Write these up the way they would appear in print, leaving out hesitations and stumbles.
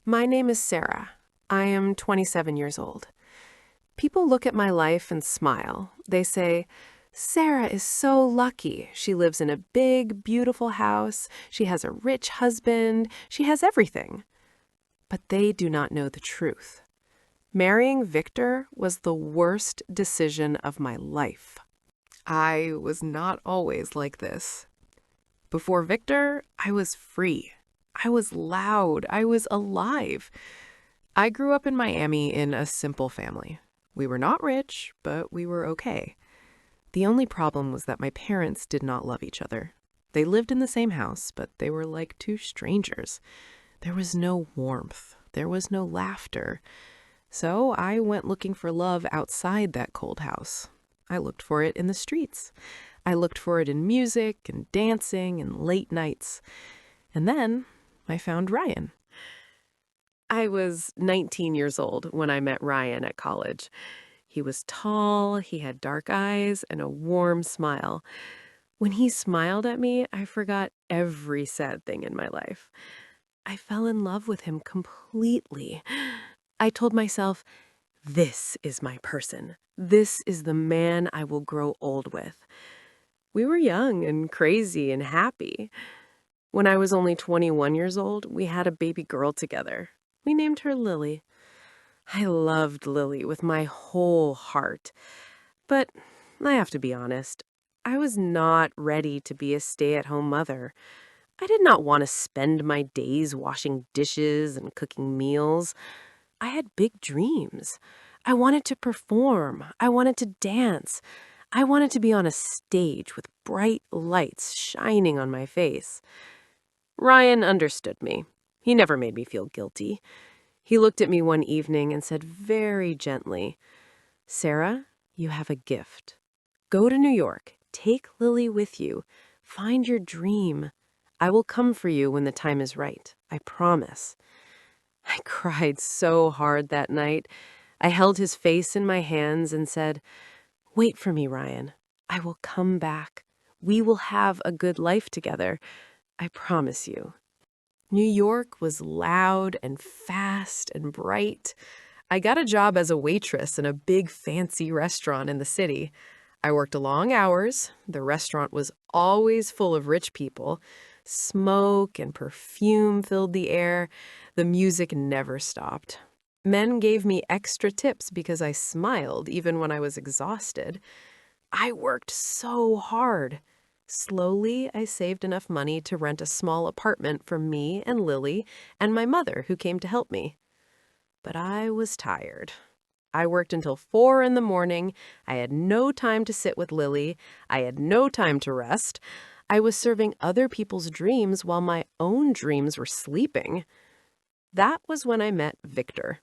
My name is Sarah. I am 27 years old. People look at my life and smile. They say, Sarah is so lucky. She lives in a big, beautiful house. She has a rich husband. She has everything. But they do not know the truth. Marrying Victor was the worst decision of my life. I was not always like this. Before Victor, I was free. I was loud. I was alive. I grew up in Miami in a simple family. We were not rich, but we were okay. The only problem was that my parents did not love each other. They lived in the same house, but they were like two strangers. There was no warmth. There was no laughter. So I went looking for love outside that cold house. I looked for it in the streets. I looked for it in music and dancing and late nights. And then I found Ryan. I was 19 years old when I met Ryan at college. He was tall, he had dark eyes, and a warm smile. When he smiled at me, I forgot every sad thing in my life. I fell in love with him completely. I told myself, this is my person. This is the man I will grow old with. We were young and crazy and happy. When I was only 21 years old, we had a baby girl together. We named her Lily. I loved Lily with my whole heart. But I have to be honest, I was not ready to be a stay-at-home mother. I did not want to spend my days washing dishes and cooking meals. I had big dreams. I wanted to perform. I wanted to dance. I wanted to be on a stage with bright lights shining on my face. Ryan understood me. He never made me feel guilty. He looked at me one evening and said very gently, Sarah, you have a gift. Go to New York. Take Lily with you. Find your dream. I will come for you when the time is right. I promise. I cried so hard that night. I held his face in my hands and said, wait for me, Ryan. I will come back. We will have a good life together. I promise you. New York was loud and fast and bright. I got a job as a waitress in a big fancy restaurant in the city. I worked long hours. The restaurant was always full of rich people. Smoke and perfume filled the air. The music never stopped. Men gave me extra tips because I smiled even when I was exhausted. I worked so hard. Slowly, I saved enough money to rent a small apartment for me and Lily and my mother who came to help me. But I was tired. I worked until 4 in the morning. I had no time to sit with Lily. I had no time to rest. I was serving other people's dreams while my own dreams were sleeping. That was when I met Victor.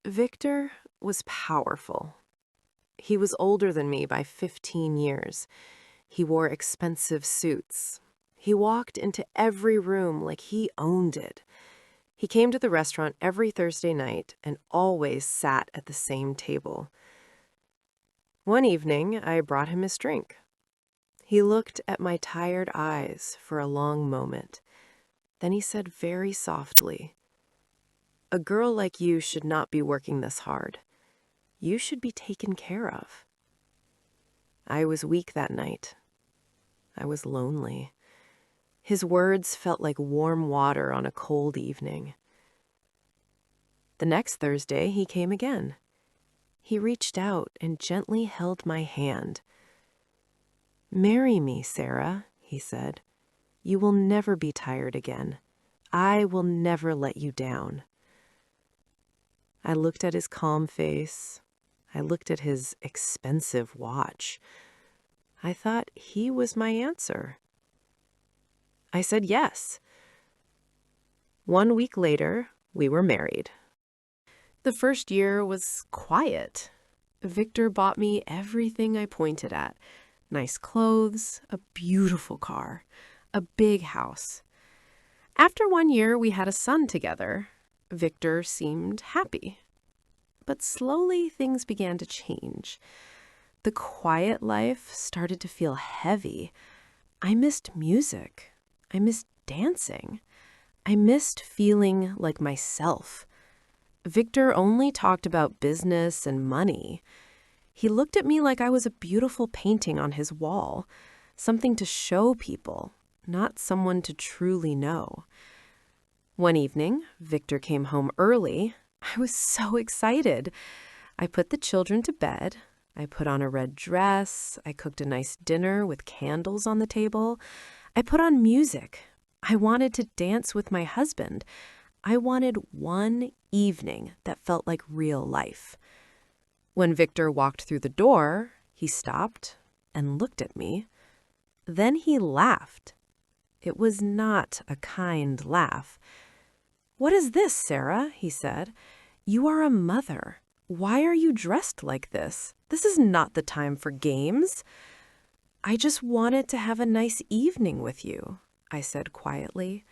Victor was powerful. He was older than me by 15 years. He wore expensive suits. He walked into every room like he owned it. He came to the restaurant every Thursday night and always sat at the same table. One evening, I brought him his drink. He looked at my tired eyes for a long moment. Then he said very softly, a girl like you should not be working this hard. You should be taken care of. I was weak that night. I was lonely. His words felt like warm water on a cold evening. The next Thursday, he came again. He reached out and gently held my hand. Marry me, Sarah, he said. You will never be tired again. I will never let you down. I looked at his calm face. I looked at his expensive watch. I thought he was my answer. I said yes. 1 week later, we were married. The first year was quiet. Victor bought me everything I pointed at. Nice clothes, a beautiful car, a big house. After 1 year, we had a son together. Victor seemed happy. But slowly, things began to change. The quiet life started to feel heavy. I missed music. I missed dancing. I missed feeling like myself. Victor only talked about business and money. He looked at me like I was a beautiful painting on his wall, something to show people, not someone to truly know. One evening, Victor came home early. I was so excited. I put the children to bed. I put on a red dress. I cooked a nice dinner with candles on the table. I put on music. I wanted to dance with my husband. I wanted one evening that felt like real life. When Victor walked through the door, he stopped and looked at me. Then he laughed. It was not a kind laugh. "What is this, Sarah?" he said. "You are a mother. Why are you dressed like this? This is not the time for games." "I just wanted to have a nice evening with you," I said quietly.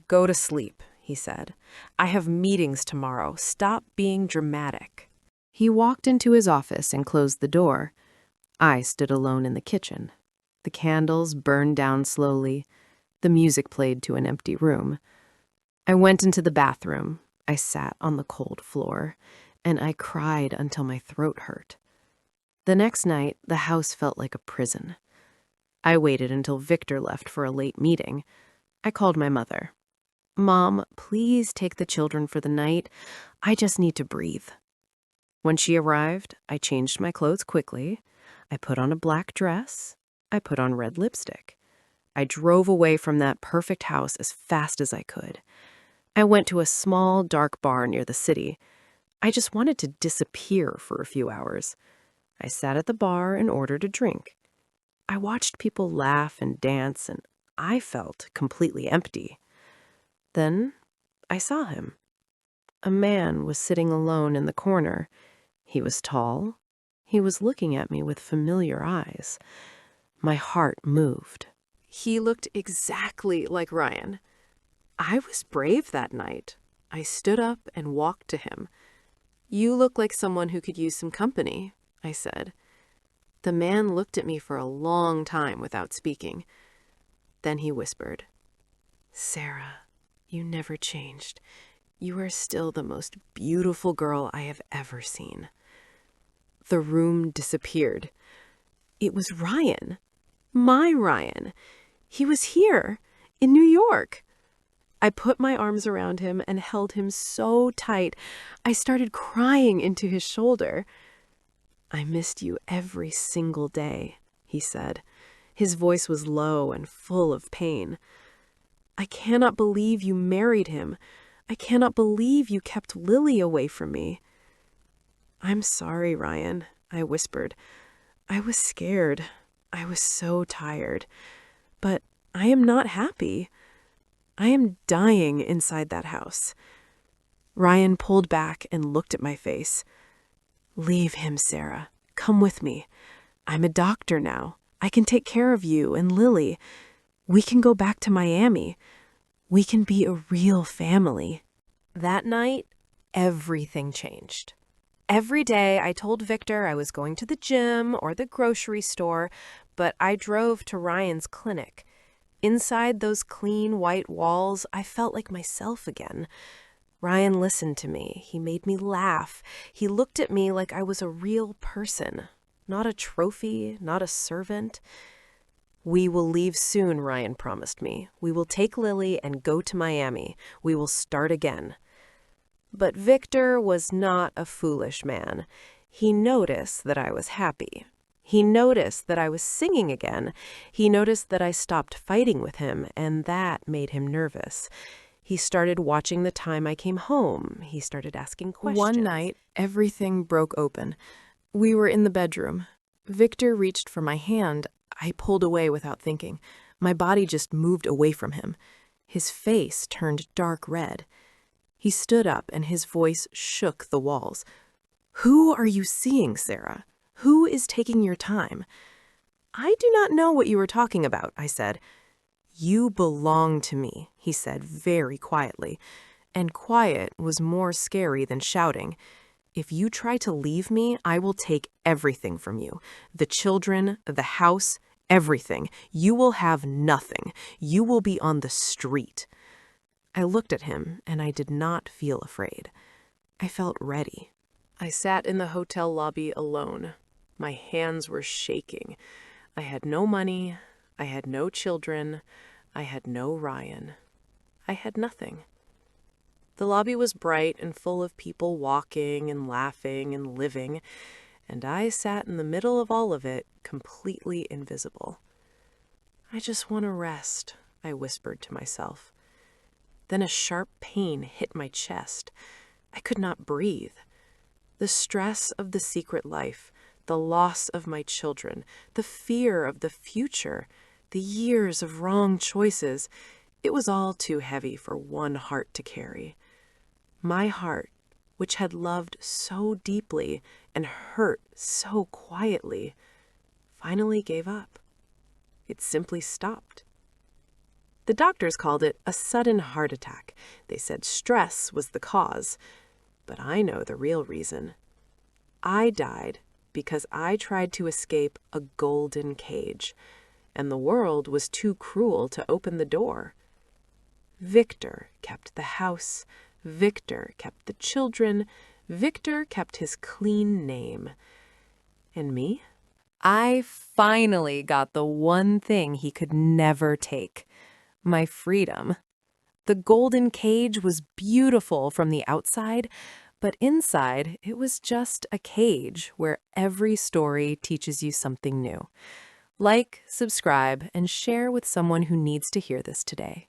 "Go to sleep," he said. "I have meetings tomorrow. Stop being dramatic." He walked into his office and closed the door. I stood alone in the kitchen. The candles burned down slowly. The music played to an empty room. I went into the bathroom. I sat on the cold floor, and I cried until my throat hurt. The next night, the house felt like a prison. I waited until Victor left for a late meeting. I called my mother. "Mom, please take the children for the night. I just need to breathe." When she arrived, I changed my clothes quickly. I put on a black dress. I put on red lipstick. I drove away from that perfect house as fast as I could. I went to a small, dark bar near the city. I just wanted to disappear for a few hours. I sat at the bar and ordered a drink. I watched people laugh and dance, and I felt completely empty. Then I saw him. A man was sitting alone in the corner. He was tall. He was looking at me with familiar eyes. My heart moved. He looked exactly like Ryan. I was brave that night. I stood up and walked to him. "You look like someone who could use some company," I said. The man looked at me for a long time without speaking. Then he whispered, "Sarah, you never changed. You are still the most beautiful girl I have ever seen." The room disappeared. It was Ryan. My Ryan. He was here, in New York. I put my arms around him and held him so tight, I started crying into his shoulder. "I missed you every single day," he said. His voice was low and full of pain. "I cannot believe you married him. I cannot believe you kept Lily away from me." "I'm sorry, Ryan," I whispered. "I was scared. I was so tired. But I am not happy. I am dying inside that house." Ryan pulled back and looked at my face. "Leave him, Sarah. Come with me. I'm a doctor now. I can take care of you and Lily. We can go back to Miami. We can be a real family." That night, everything changed. Every day I told Victor I was going to the gym or the grocery store, but I drove to Ryan's clinic. Inside those clean white walls, I felt like myself again. Ryan listened to me. He made me laugh. He looked at me like I was a real person, not a trophy, not a servant. "We will leave soon," Ryan promised me. "We will take Lily and go to Miami. We will start again." But Victor was not a foolish man. He noticed that I was happy. He noticed that I was singing again. He noticed that I stopped fighting with him, and that made him nervous. He started watching the time I came home. He started asking questions. One night, everything broke open. We were in the bedroom. Victor reached for my hand. I pulled away without thinking. My body just moved away from him. His face turned dark red. He stood up, and his voice shook the walls. "Who are you seeing, Sarah? Who is taking your time?" "I do not know what you are talking about," I said. "You belong to me," he said very quietly. And quiet was more scary than shouting. "If you try to leave me, I will take everything from you. The children, the house, everything. You will have nothing. You will be on the street." I looked at him, and I did not feel afraid. I felt ready. I sat in the hotel lobby alone. My hands were shaking. I had no money. I had no children. I had no Ryan. I had nothing. The lobby was bright and full of people walking and laughing and living, and I sat in the middle of all of it, completely invisible. I just want to rest, I whispered to myself. Then a sharp pain hit my chest. I could not breathe. The stress of the secret life, the loss of my children, the fear of the future, the years of wrong choices, it was all too heavy for one heart to carry. My heart, which had loved so deeply and hurt so quietly, finally gave up. It simply stopped. The doctors called it a sudden heart attack. They said stress was the cause. But I know the real reason. I died because I tried to escape a golden cage, and the world was too cruel to open the door. Victor kept the house. Victor kept the children. Victor kept his clean name. And me? I finally got the one thing he could never take. My freedom. The golden cage was beautiful from the outside, but inside it was just a cage where every story teaches you something new. Like, subscribe, and share with someone who needs to hear this today.